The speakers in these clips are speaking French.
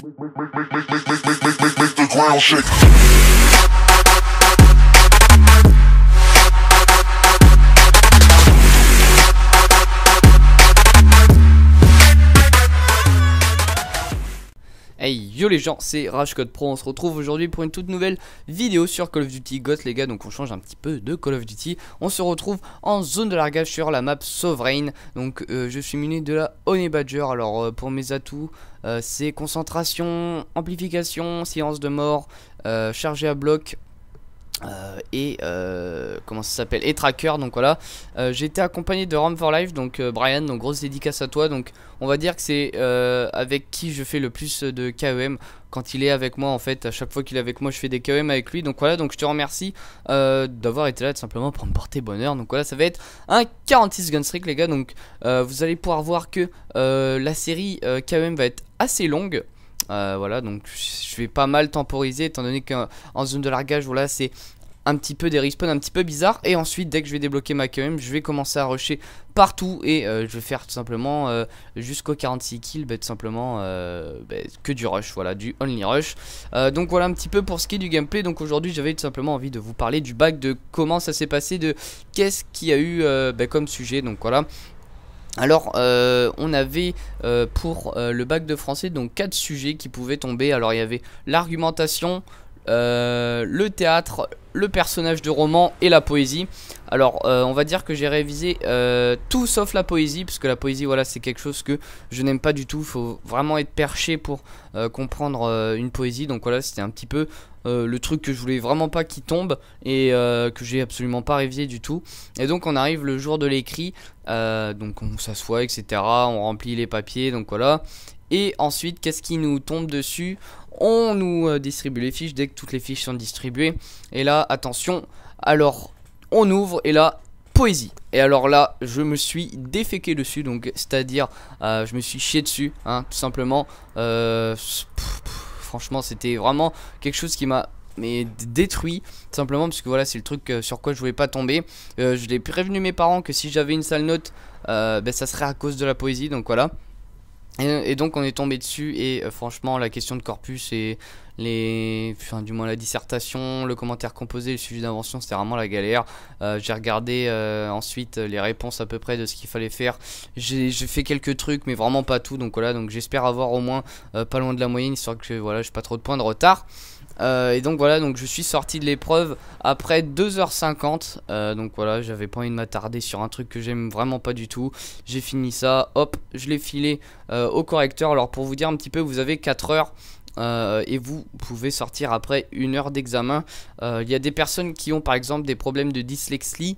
Make the ground shake. Hey yo les gens, c'est RashCode Pro, on se retrouve aujourd'hui pour une toute nouvelle vidéo sur Call of Duty Ghosts les gars. Donc on change un petit peu de Call of Duty, on se retrouve en zone de largage sur la map Sovereign. Donc je suis muni de la Honey Badger. Alors pour mes atouts, c'est concentration, amplification, silence de mort, chargé à bloc, et comment ça s'appelle, et tracker. Donc voilà, j'ai été accompagné de Ram for Life, donc Brian, donc grosse dédicace à toi. Donc on va dire que c'est avec qui je fais le plus de KEM quand il est avec moi. En fait, à chaque fois qu'il est avec moi, je fais des KEM avec lui. Donc voilà, donc je te remercie d'avoir été là tout simplement pour me porter bonheur. Donc voilà, ça va être un 46 gun streak les gars. Donc vous allez pouvoir voir que la série KEM va être assez longue. Voilà, donc je vais pas mal temporiser étant donné qu'en zone de largage, voilà, c'est un petit peu des respawns un petit peu bizarres. Et ensuite, dès que je vais débloquer ma KM, je vais commencer à rusher partout. Et je vais faire tout simplement jusqu'au 46 kills, tout simplement que du rush, voilà, du only rush. Donc voilà un petit peu pour ce qui est du gameplay. Donc aujourd'hui, j'avais tout simplement envie de vous parler du bac, de comment ça s'est passé, de qu'est-ce qu'il y a eu comme sujet. Donc voilà. Alors on avait pour le bac de français donc 4 sujets qui pouvaient tomber. Alors il y avait l'argumentation, le théâtre, le personnage de roman et la poésie. Alors on va dire que j'ai révisé tout sauf la poésie, parce que la poésie, voilà, c'est quelque chose que je n'aime pas du tout. Il faut vraiment être perché pour comprendre une poésie. Donc voilà, c'était un petit peu le truc que je voulais vraiment pas qu'il tombe, et que j'ai absolument pas révisé du tout. Et donc on arrive le jour de l'écrit, donc on s'assoit, etc. On remplit les papiers, donc voilà. Et ensuite, qu'est-ce qui nous tombe dessus? On nous distribue les fiches dès que toutes les fiches sont distribuées. Et là, attention, alors on ouvre et là, poésie. Et alors là, je me suis déféqué dessus, donc c'est-à-dire je me suis chié dessus, hein, tout simplement. Franchement, c'était vraiment quelque chose qui m'a détruit, tout simplement, parce que voilà, c'est le truc sur quoi je voulais pas tomber. Je l'ai prévenu mes parents que si j'avais une sale note, ça serait à cause de la poésie, donc voilà. Et donc on est tombé dessus, et franchement la question de corpus et du moins la dissertation, le commentaire composé, le sujet d'invention, c'était vraiment la galère. J'ai regardé ensuite les réponses à peu près de ce qu'il fallait faire. J'ai fait quelques trucs mais vraiment pas tout, donc voilà, donc j'espère avoir au moins pas loin de la moyenne, histoire que voilà, j'ai pas trop de points de retard. Et donc voilà, donc je suis sorti de l'épreuve après 2h50. Donc voilà, j'avais pas envie de m'attarder sur un truc que j'aime vraiment pas du tout. J'ai fini ça, hop, je l'ai filé au correcteur. Alors pour vous dire un petit peu, vous avez 4 heures et vous pouvez sortir après 1 heure d'examen. Il y a des personnes qui ont par exemple des problèmes de dyslexie,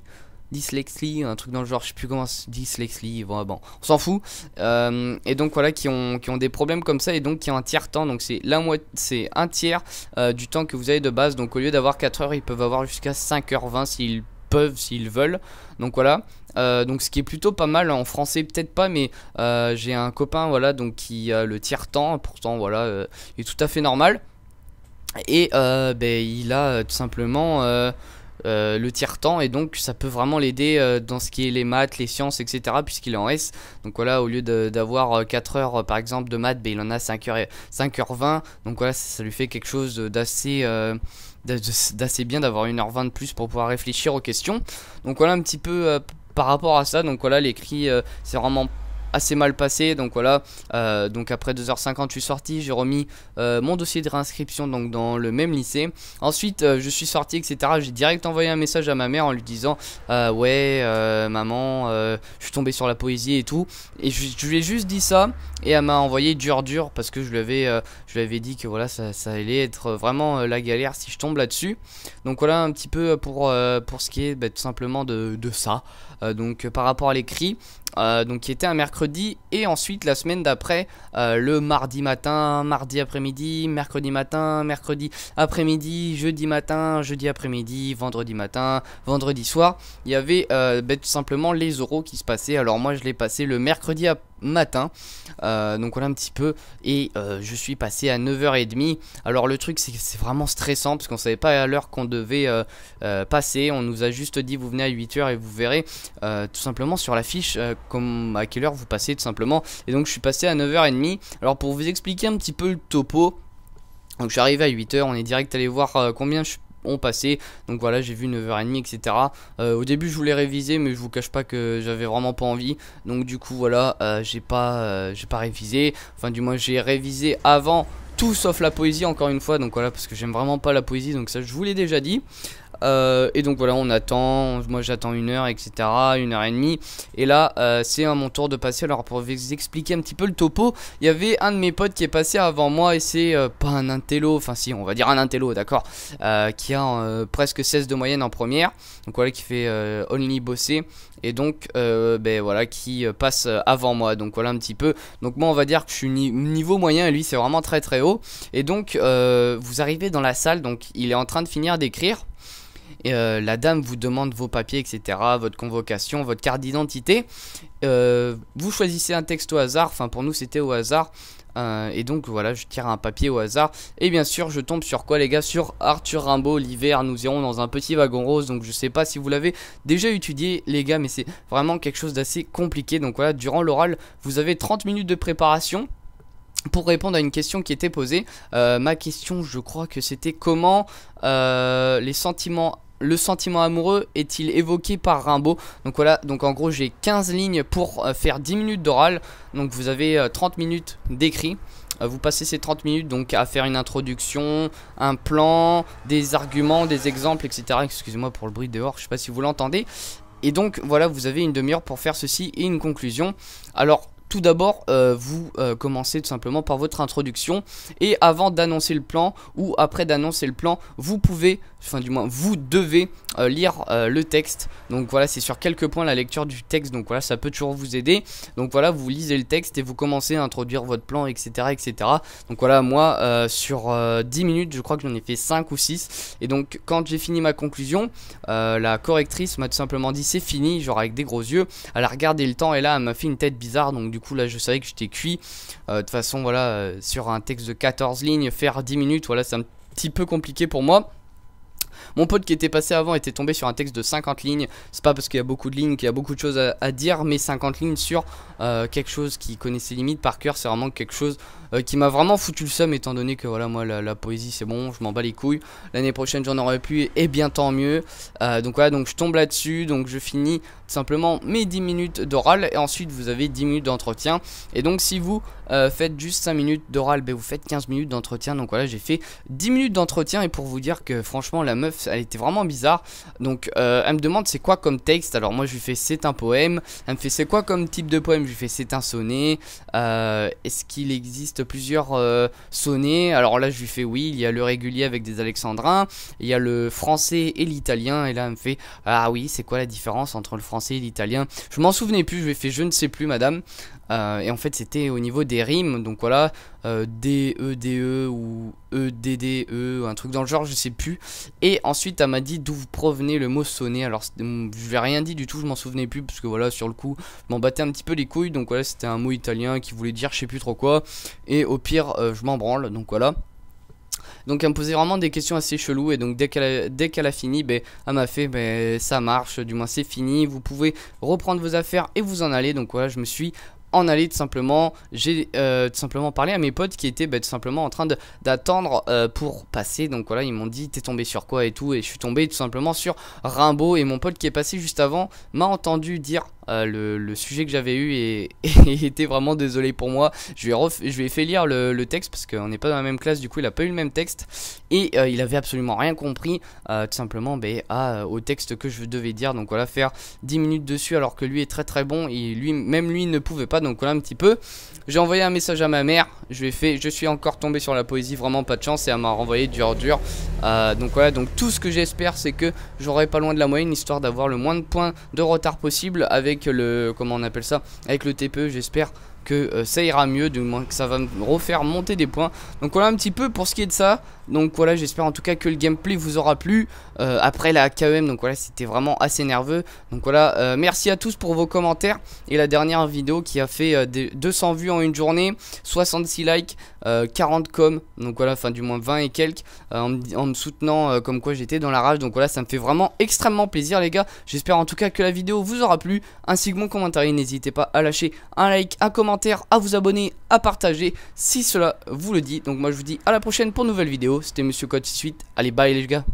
un truc dans le genre, je sais plus comment, dyslexie, bon, on s'en fout. Et donc voilà, qui ont des problèmes comme ça, et donc qui ont un tiers temps. Donc c'est un tiers du temps que vous avez de base. Donc au lieu d'avoir 4 heures, ils peuvent avoir jusqu'à 5h20 s'ils veulent. Donc voilà, donc ce qui est plutôt pas mal. En français peut-être pas, mais j'ai un copain, voilà, donc qui a le tiers temps. Pourtant voilà, il est tout à fait normal. Et il a tout simplement le tiers-temps, et donc ça peut vraiment l'aider dans ce qui est les maths, les sciences, etc. puisqu'il est en S. Donc voilà, au lieu d'avoir 4 heures par exemple de maths, il en a 5h20. Donc voilà, ça lui fait quelque chose d'assez bien d'avoir 1h20 de plus pour pouvoir réfléchir aux questions. Donc voilà un petit peu par rapport à ça. Donc voilà, l'écrit c'est vraiment assez mal passé. Donc voilà, donc après 2h50 je suis sorti, j'ai remis mon dossier de réinscription donc dans le même lycée. Ensuite je suis sorti, etc. J'ai direct envoyé un message à ma mère en lui disant ouais maman, je suis tombé sur la poésie et tout. Et je lui ai juste dit ça, et elle m'a envoyé dur parce que je lui avais dit que voilà, ça allait être vraiment la galère si je tombe là-dessus. Donc voilà un petit peu pour ce qui est tout simplement de ça. Donc par rapport à l'écrit, donc qui était un mercredi, et ensuite la semaine d'après, le mardi matin, mardi après-midi, mercredi matin, mercredi après-midi, jeudi matin, jeudi après-midi, vendredi matin, vendredi soir, il y avait tout simplement les oraux qui se passaient. Alors moi je l'ai passé le mercredi matin. Donc voilà un petit peu. Et je suis passé à 9h30. Alors le truc c'est que c'est vraiment stressant parce qu'on savait pas à l'heure qu'on devait passer. On nous a juste dit vous venez à 8h et vous verrez tout simplement sur la fiche comme à quelle heure vous passez tout simplement. Et donc je suis passé à 9h30. Alors pour vous expliquer un petit peu le topo, donc je suis arrivé à 8h, on est direct allé voir combien on passait. Donc voilà, j'ai vu 9h30 etc. Au début je voulais réviser mais je vous cache pas que j'avais vraiment pas envie. Donc du coup voilà, j'ai pas révisé. Enfin du moins j'ai révisé avant tout sauf la poésie encore une fois. Donc voilà, parce que j'aime vraiment pas la poésie, donc ça je vous l'ai déjà dit. Et donc voilà, on attend, moi j'attends 1h etc, 1h30. Et là c'est à mon tour de passer. Alors pour vous expliquer un petit peu le topo, il y avait un de mes potes qui est passé avant moi. Et c'est pas un intello, enfin si on va dire un intello, d'accord, qui a presque 16 de moyenne en première. Donc voilà, qui fait only bosser. Et donc ben voilà, qui passe avant moi. Donc voilà un petit peu. Donc moi on va dire que je suis niveau moyen et lui c'est vraiment très très haut. Et donc vous arrivez dans la salle, donc il est en train de finir d'écrire. Et la dame vous demande vos papiers etc, votre convocation, votre carte d'identité. Vous choisissez un texte au hasard, enfin pour nous c'était au hasard. Et donc voilà, je tire un papier au hasard. Et bien sûr je tombe sur quoi les gars? Sur Arthur Rimbaud, l'hiver nous irons dans un petit wagon rose. Donc je sais pas si vous l'avez déjà étudié les gars, mais c'est vraiment quelque chose d'assez compliqué. Donc voilà, durant l'oral vous avez 30 minutes de préparation pour répondre à une question qui était posée. Ma question, je crois que c'était comment le sentiment amoureux est-il évoqué par Rimbaud? Donc voilà, donc en gros j'ai 15 lignes pour faire 10 minutes d'oral. Donc vous avez 30 minutes d'écrit. Vous passez ces 30 minutes donc à faire une introduction, un plan, des arguments, des exemples etc. Excusez-moi pour le bruit dehors, je sais pas si vous l'entendez. Et donc voilà, vous avez une demi-heure pour faire ceci et une conclusion. Alors tout d'abord, vous commencez tout simplement par votre introduction. Et avant d'annoncer le plan ou après d'annoncer le plan, vous pouvez, enfin du moins vous devez lire le texte. Donc voilà, c'est sur quelques points la lecture du texte. Donc voilà, ça peut toujours vous aider. Donc voilà, vous lisez le texte et vous commencez à introduire votre plan etc etc. Donc voilà, moi sur 10 minutes je crois que j'en ai fait 5 ou 6. Et donc quand j'ai fini ma conclusion, la correctrice m'a tout simplement dit c'est fini, genre avec des gros yeux. Elle a regardé le temps et là elle m'a fait une tête bizarre. Donc du coup là je savais que j'étais cuit. De toute façon voilà, sur un texte de 14 lignes faire 10 minutes, voilà, c'est un petit peu compliqué pour moi. Mon pote qui était passé avant était tombé sur un texte de 50 lignes. C'est pas parce qu'il y a beaucoup de lignes qu'il y a beaucoup de choses à dire, mais 50 lignes sur quelque chose qui connaissait limite par cœur, c'est vraiment quelque chose qui m'a vraiment foutu le seum, étant donné que voilà, moi la poésie c'est bon, je m'en bats les couilles. L'année prochaine j'en aurai plus et bien tant mieux. Donc voilà, donc je tombe là-dessus, donc je finis tout simplement mes 10 minutes d'oral et ensuite vous avez 10 minutes d'entretien. Et donc si vous faites juste 5 minutes d'oral, ben, vous faites 15 minutes d'entretien. Donc voilà, j'ai fait 10 minutes d'entretien et pour vous dire que franchement la meuf elle était vraiment bizarre. Donc elle me demande c'est quoi comme texte. Alors moi je lui fais c'est un poème. Elle me fait c'est quoi comme type de poème. Je lui fais c'est un sonnet. Est-ce qu'il existe plusieurs sonnets? Alors là je lui fais oui, il y a le régulier avec des alexandrins, il y a le français et l'italien. Et là elle me fait ah oui, c'est quoi la différence entre le français et l'italien? Je m'en souvenais plus, je lui ai fait je ne sais plus madame. Et en fait c'était au niveau des rimes. Donc voilà, D-E-D-E ou E-D-D-E, un truc dans le genre, je sais plus. Et ensuite elle m'a dit d'où provenait le mot sonnet. Alors je lui ai rien dit du tout, je m'en souvenais plus parce que voilà, sur le coup je m'en battais un petit peu les couilles. Donc voilà, c'était un mot italien qui voulait dire je sais plus trop quoi. Et au pire je m'en branle, donc voilà. Donc elle me posait vraiment des questions assez cheloues. Et donc dès qu'elle a fini, ben, elle m'a fait ben, ça marche, du moins c'est fini, vous pouvez reprendre vos affaires et vous en aller. Donc voilà, je me suis en aller tout simplement. J'ai tout simplement parlé à mes potes qui étaient tout simplement en train d'attendre pour passer. Donc voilà, ils m'ont dit t'es tombé sur quoi et tout. Et je suis tombé tout simplement sur Rimbaud. Et mon pote qui est passé juste avant m'a entendu dire le sujet que j'avais eu et était vraiment désolé pour moi. Je lui ai fait lire le texte parce qu'on n'est pas dans la même classe, du coup il a pas eu le même texte et il avait absolument rien compris tout simplement au texte que je devais dire. Donc voilà, faire 10 minutes dessus alors que lui est très très bon et même lui ne pouvait pas. Donc voilà un petit peu, j'ai envoyé un message à ma mère, je suis encore tombé sur la poésie, vraiment pas de chance, et elle m'a renvoyé dur. Donc voilà, donc tout ce que j'espère c'est que j'aurai pas loin de la moyenne, histoire d'avoir le moins de points de retard possible avec le, comment on appelle ça, avec le TPE. J'espère que ça ira mieux, du moins que ça va me refaire monter des points. Donc voilà un petit peu pour ce qui est de ça. Donc voilà, j'espère en tout cas que le gameplay vous aura plu après la KEM. Donc voilà, c'était vraiment assez nerveux. Donc voilà, merci à tous pour vos commentaires. Et la dernière vidéo qui a fait 200 vues en une journée, 66 likes, 40 coms. Donc voilà, enfin du moins 20 et quelques en me soutenant comme quoi j'étais dans la rage. Donc voilà, ça me fait vraiment extrêmement plaisir les gars. J'espère en tout cas que la vidéo vous aura plu, ainsi que mon commentaire. N'hésitez pas à lâcher un like, un commentaire, à vous abonner, à partager si cela vous le dit. Donc moi je vous dis à la prochaine pour une nouvelle vidéo. C'était Monsieur Code 68. Allez, bye les gars.